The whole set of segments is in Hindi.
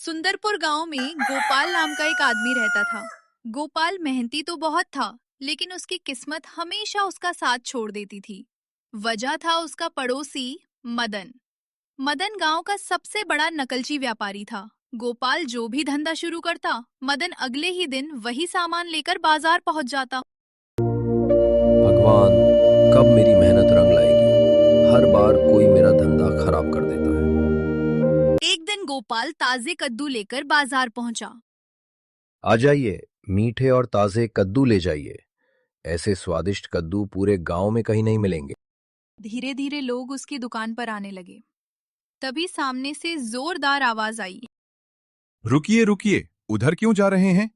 सुंदरपुर गांव में गोपाल नाम का एक आदमी रहता था। गोपाल मेहनती तो बहुत था, लेकिन उसकी किस्मत हमेशा उसका साथ छोड़ देती थी। वजह था उसका पड़ोसी मदन। मदन गांव का सबसे बड़ा नकलची व्यापारी था। गोपाल जो भी धंधा शुरू करता, मदन अगले ही दिन वही सामान लेकर बाजार पहुंच जाता। भगवान, कब मेरी मेहनत रंग लाएगी। हर बार कोई मेरा धंधा खराब कर देता है। एक दिन गोपाल ताजे कद्दू लेकर बाजार पहुंचा। आ जाइए, मीठे और ताजे कद्दू ले जाइए। ऐसे स्वादिष्ट कद्दू पूरे गांव में कहीं नहीं मिलेंगे। धीरे धीरे लोग उसकी दुकान पर आने लगे। तभी सामने से जोरदार आवाज आई। रुकिए रुकिए, उधर क्यों जा रहे हैं?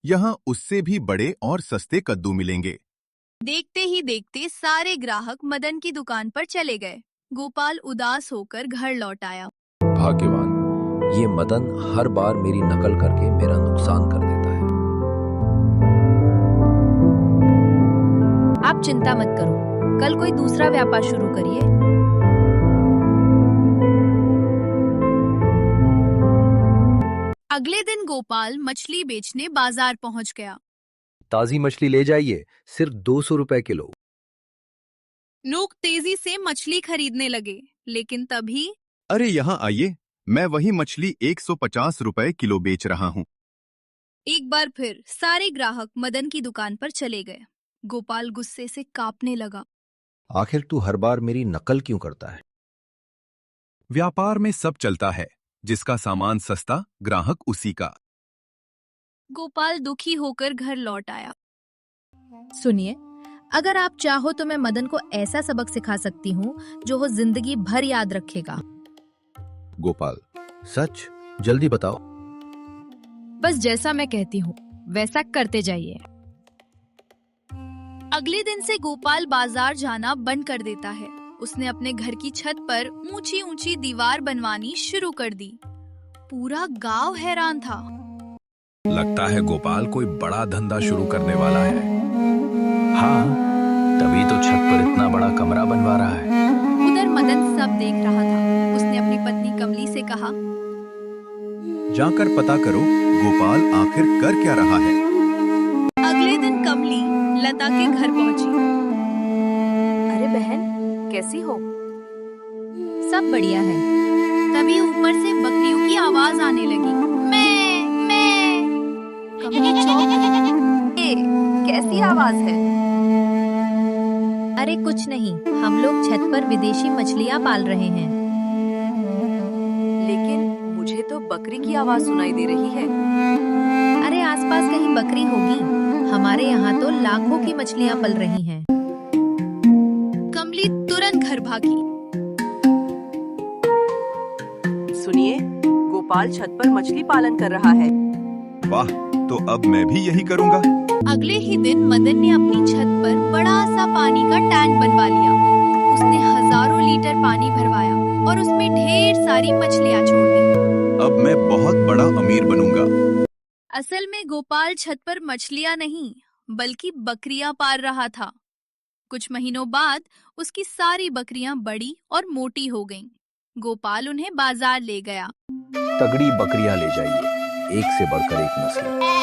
यहाँ उससे भी बड़े और सस्ते कद्दू मिलेंगे। देखते ही देखते सारे ग्राहक मदन की दुकान पर चले गए। गोपाल उदास होकर घर लौट आया। भाग्यवान, ये मदन हर बार मेरी नकल करके मेरा नुकसान कर देता है। आप चिंता मत करो, कल कोई दूसरा व्यापार शुरू करिए। अगले दिन गोपाल मछली बेचने बाजार पहुंच गया। ताजी मछली ले जाइए, सिर्फ 200 रुपए किलो। लोग तेजी से मछली खरीदने लगे, लेकिन तभी अरे यहाँ आइए, मैं वही मछली 150 रुपए किलो बेच रहा हूँ। एक बार फिर सारे ग्राहक मदन की दुकान पर चले गए। गोपाल गुस्से से कांपने लगा। आखिर तू हर बार मेरी नकल क्यों करता है? व्यापार में सब चलता है, जिसका सामान सस्ता ग्राहक उसी का। गोपाल दुखी होकर घर लौट आया। सुनिए, अगर आप चाहो तो मैं मदन को ऐसा सबक सिखा सकती हूँ जो वो जिंदगी भर याद रखेगा। गोपाल, सच? जल्दी बताओ। बस जैसा मैं कहती हूँ वैसा करते जाइए। अगले दिन से गोपाल बाजार जाना बंद कर देता है। उसने अपने घर की छत पर ऊंची ऊंची दीवार बनवानी शुरू कर दी। पूरा गांव हैरान था। लगता है गोपाल कोई बड़ा धंधा शुरू करने वाला है। हाँ, तभी तो छत पर इतना बड़ा कमरा बनवा रहा है। उधर मदन सब देख रहा था। उसने अपनी पत्नी कमली से कहा, जाकर पता करो गोपाल आखिर कर क्या रहा है। अगले दिन कमली लता के घर पहुंची। अरे बहन, कैसी हो? सब बढ़िया है। तभी ऊपर से बकरियों की आवाज आने लगी। मैं कमली चौंक गई। कैसी आवाज है? अरे कुछ नहीं, हम लोग छत पर विदेशी मछलियाँ पाल रहे हैं। लेकिन मुझे तो बकरी की आवाज सुनाई दे रही है। अरे आसपास कहीं बकरी होगी। हमारे यहाँ तो लाखों की मछलियाँ पल रही हैं। कमली तुरंत घर भागी। सुनिए, गोपाल छत पर मछली पालन कर रहा है। वाह, तो अब मैं भी यही करूँगा। अगले ही दिन मदन ने अपनी छत पर बड़ा सा पानी का टैंक बनवा लिया। उसने हजारों लीटर पानी भरवाया और उसमें ढेर सारी मछलियाँ छोड़ दी। अब मैं बहुत बड़ा अमीर बनूंगा। असल में गोपाल छत पर मछलियाँ नहीं, बल्कि बकरियां पाल रहा था। कुछ महीनों बाद उसकी सारी बकरियां बड़ी और मोटी हो गईं। गोपाल उन्हें बाजार ले गया। तगड़ी बकरियां ले जाइए, एक से बढ़कर एक नस्ल।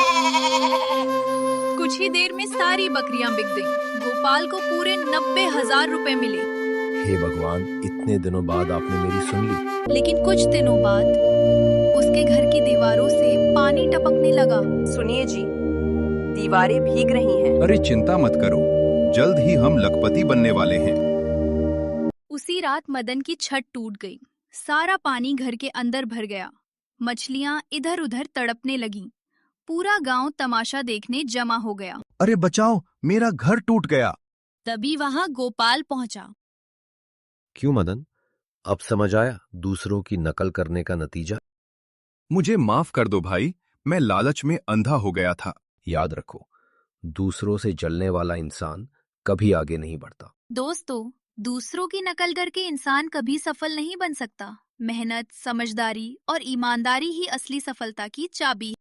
कुछ ही देर में सारी बकरियां बिक गईं। गोपाल को पूरे 90,000 रुपए मिले। हे भगवान, इतने दिनों बाद आपने मेरी सुन ली। लेकिन कुछ दिनों बाद उसके घर की दीवारों से पानी टपकने लगा। सुनिए जी, दीवारें भीग रही हैं। अरे चिंता मत करो, जल्द ही हम लखपति बनने वाले हैं। उसी रात मदन की छत टूट गई। सारा पानी घर के अंदर भर गया। मछलियां इधर उधर तड़पने लगीं। पूरा गांव तमाशा देखने जमा हो गया। अरे बचाओ, मेरा घर टूट गया। तभी वहां गोपाल पहुंचा। क्यों मदन, अब समझ आया दूसरों की नकल करने का नतीजा? मुझे माफ कर दो भाई, मैं लालच में अंधा हो गया था। याद रखो, दूसरों से जलने वाला इंसान कभी आगे नहीं बढ़ता। दोस्तों, दूसरों की नकल करके इंसान कभी सफल नहीं बन सकता। मेहनत, समझदारी और ईमानदारी ही असली सफलता की चाबी है।